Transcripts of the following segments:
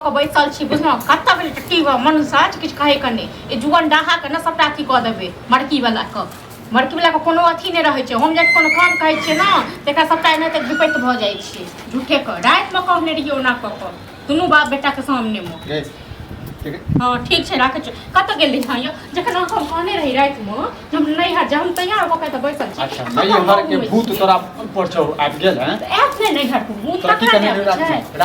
बैसल छी बुझलहुँ कतऽ बेर टट्टी मनुष्य किछु कहे कने ए जुअन डाहा के ने सबटा अथी कऽ देबै मड़की वाला के कोनो अथी नहि रहै छै हम जाके कोनो काम कहै छियै ने तकरा सबटा एनाहिते विपैत भऽ जाइ छै झूठे के रातिमे कहने रहियै ओना कऽ कऽ दुनू बाप बेटा के सामने में हाँ ठीक छै राखै छी कतऽ गेल रही हाँ जखन हम कहने रही रातिमे हम नहीं हट हम तैयार होकर तऽ बैसल छी अच्छा नहीं हर के भूत तोरा पर छौ आबि गेल हैं ऐप नहीं हट भूत का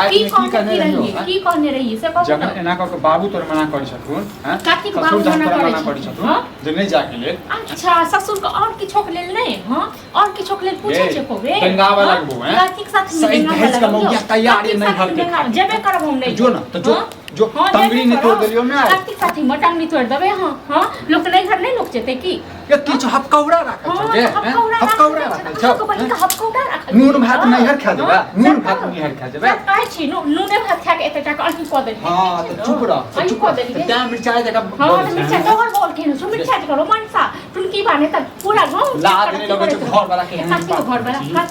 की कहने रही से कहू जखन एना क के बाबू तोर मना करै छथुन हैं काकी के बाबू मना करै छथुन जे नहीं जाके लेल अच्छा ससुर के और किछो के लेल नहीं हां और किछो के लेल पूछै छै कोबे गंगावा लगबो हैं काकी के साथ में सही का मौका तैयार नहीं हर के जेबे करब हम नहीं जो ना तो जो तंगड़ी नहीं तोड़ देलियो ना काकी साथी मटन नहीं तोड़ देबे हां लोक नहीं घर नहीं लोक जेते की ये किछ हपकौड़ा राखल छौ गे हपकौड़ा राखल छौ हपकौड़ा राखल नून भात नहीं हर खा देबा नून भात नहीं हर खा देबा कहै छी नूने भात खा के एते टाका अथी कऽ देली हां तो चुप रह चुप कर देली त्या मिर्चाई जगह हां मिर्चाई तोहर बोल के नु मिर्चाई जगह रोमांसा तुनकी बाने त पूरा गांव लाज नहीं लगे छै घर वाला के काकी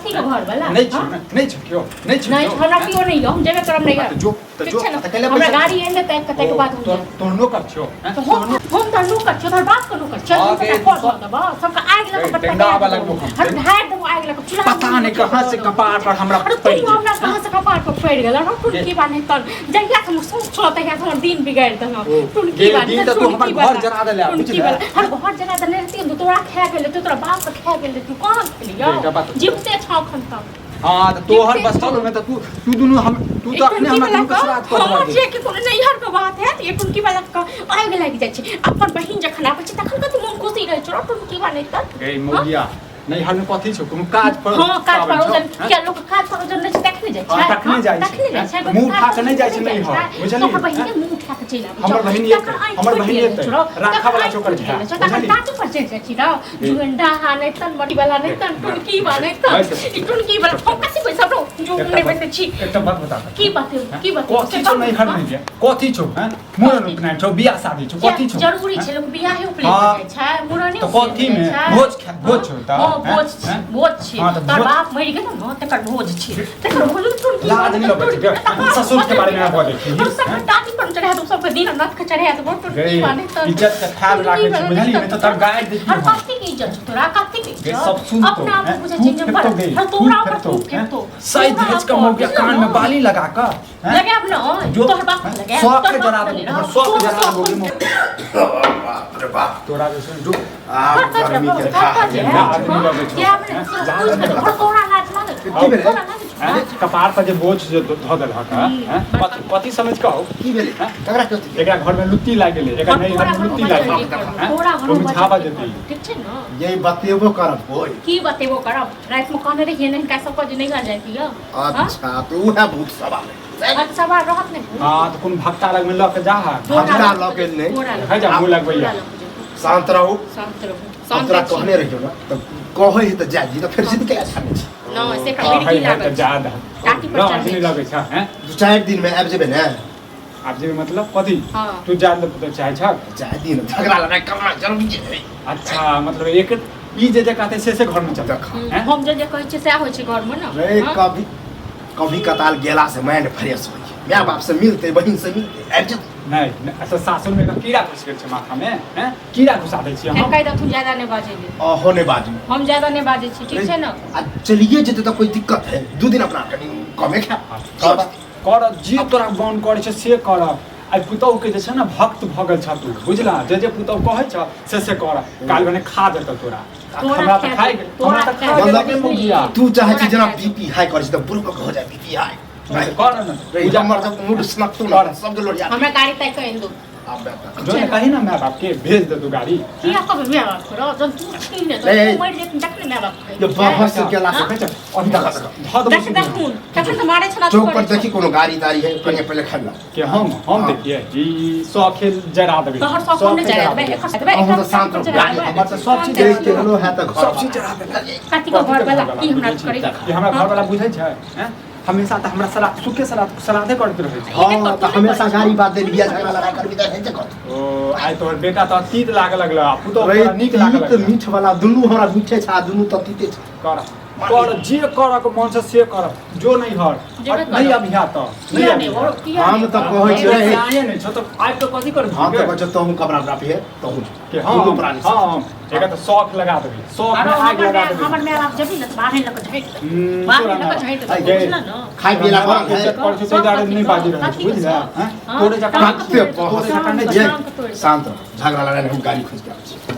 के घर वाला नहीं छ क्यों नहीं हमरा क्यों नहीं हम जेबे करब नहीं जो तो कले हमरा गाड़ी एने तक कते के बात हो तो नो कर छो हम त नो कर छो तोर बात को नो कर चल सबका आग लगा पत्ता डंडा लगबो हम ढार देबो आग लगा चूल्हा पता नहीं कहां से कपार पर हमरा पड़ गया हमरा कहां से कपार पर पड़ गेल हम तुनकी बाने त जहिया हम सोचो तहिया हमर दिन बिगाड़ देना तुनकी बाने त तू हमर घर जरा देले हर घर जरा देले रहती तोरा खा गेले तोरा बाप के खा गेले तू कहां खेलियो जीवते छ खन तक हां तो तोहर बसल में तो तू दोनों हम तू तो अपने हमर दिन के श्राद्ध कर हम जे कि कोनो नहीं हर के बात है ये टुनकी वाला का आग लाग जाय छै अपन बहिन जखन आबै छै तखन कते मन खुशी रहै छै टुनकी वाला तक गई मौगिया नहीं हर में कथि छौ कोनो काज पर हां काज परोजन क्या लोग काज परोजन नहीं देखने जाय छै तखने जाय छै मुंह उठा के नहीं जाय छै नहीं हो बुझली हमर बहिन के मुंह उठा के चलि आबै हमर बहिन ये राखा वाला चोकर झा बुझली टाटू पर चल छै ना जुगंडा हाले तन बड़ी वाला नहीं तन टुनकी वाला तन ई टुनकी वाला हम कथि पैसा रो जो ने बैठे छी एकटा बात बता की बात कथि छौ नहीं हर नहीं कथि छौ हैं मुरन उपनयन छौ बियाह शादी छौ कथि छौ जरूरी छै लोग बियाह ही उपनयन छै मुरन तो कथि में भोज छौ त भोज छी तोर बाप मरि गेल न तकर भोज छी तकर भोज टुनकी लाज नहीं लगै छै ससुर के बारे में बोलै छी हम सब टाटी पर चढ़ा दो सब दिन रात के चढ़ा दो टुनकी वाले त इज्जत के ख्याल राखे छी बुझली में तो तर गाय देखी हर कथि के इज्जत तोरा कथि के सब सुन तो अपना आप बुझे छी पर तोरा पर फेंक तो सही भेज के मौके कान में बाली लगा के लगाब न तोहर बाप लगा शौक के जरा शौक जरा होगी बाप रे बाप तोरा जे सुन जो आप गर्मी के आदमी लगे छ तोरा लाज माने की भेले कपार पर जे बोझ जे ध देल हक पति समझ के हो की भेले ककरा कथि एकरा घर में लुत्ती लाग गेले एकरा नहीं लुत्ती लाग गेले तोरा घर में छावा देती ठीक छै न यही बतेबो करब ओए की बतेबो करब रात में कहने रहिए नहीं का सब कुछ नहीं कर जाती है अच्छा तो है भूत सवाल अच्छा बार रहत नहीं हां तो कोन भक्ता लग में ल के जा भक्ता ल के नहीं है जा मुंह लगबैया शांत रहो शांत कहने रहियो ना तो कहै है त जा जी तो फिर जिद के अच्छा नहीं न से का बेड़ी लागत ज्यादा टाटी पर चढ़ नहीं लगे छ हैं 2-4 दिन में आबि जेबे ना आप जे मतलब कथि तू जा तो चाहे छ चाहे दिन झगड़ा लड़ाई करना जरूरी है अच्छा मतलब एक ई जे कहते से घर में चल हैं हम जे कहै छै से होय छै घर में न नहीं कभी कताल गेला से माइंड फ्रेश होई माय बाप से मिलते बहिन से मिलते आबि जेते नहीं अच्छा सासुर में तो कीड़ा घुस गेल छै माथा में हैं कीड़ा घुसा दै छी हम कह द तू ज्यादा नहीं बाजेली ओहो नहीं बाजू हम ज्यादा नहीं बाजे छी ठीक छै न आ चलिए जेते तो कोई दिक्कत है 2 दिन अपना कमे खा कर जे तोरा बन करे छै से कर आ पुतौ के जे छै ना भक्त भगल छ तू बुझला जे पुतौ कहै छ से कर काल भने खा देत तोरा हमरा त खाइ हमरा त खा गेल मुगिया तू चाहे छी जना बीपी हाई करे छी त बुढ़ हो जाए बीपी हाई कर न पूजा मर जब मूड स्नक तू ना सब लोग यार हमरा गाड़ी तय कर दो जो ने कही ना मैं बाप के भेज दे तू गाड़ी किया कब मैं बाप करो जब तू छीन ले तो मर जे तक मैं बाप ये बहस के ला अभी तक खून तखन त मारे छला चौक पर देखी कोनो गाड़ी तारी है पहले खड़ला के हम देखिए ई सौखेल जरा देबे तोहर सौख ने जरा देबे एक देबे हम तो शांत रहो गाड़ी हमर तो सब चीज देख के लो है त घर सब चीज जरा देबे काटी को घर वाला की हमरा करे ये हमरा घर वाला बुझै छै हैं हमेशा त हमरा सलाह सुखे सलाहे करते रहे छै हां त हमेशा गाड़ी बात दे बिया झगड़ा लड़ा कर भी त कर ओ आइ तोहर बेटा त तीत लाग लगला पुतो नीक लाग लगला मीठ वाला दुनु हमरा मीठे छा दुनु त तीते छ कर कर जे कर के मन से कर जो नहीं हर नहीं अभिया तो नहीं अभिया हम तो कहै छी रे आए नहीं छ तो आज तो कथि कर हम तो बच्चा तो हम कपड़ा रापी है तो हम के हां एका तो शौक लगा देबे शौक में आग लगा देबे हमर में आप जब न बाहर लग जाए बाहर लग जाए तो बुझला न खाई पिला पर पर से जाड़े नहीं बाजी रहे बुझला हैं तोरे जका शांत झगड़ा लड़ाई हम गाड़ी खोज के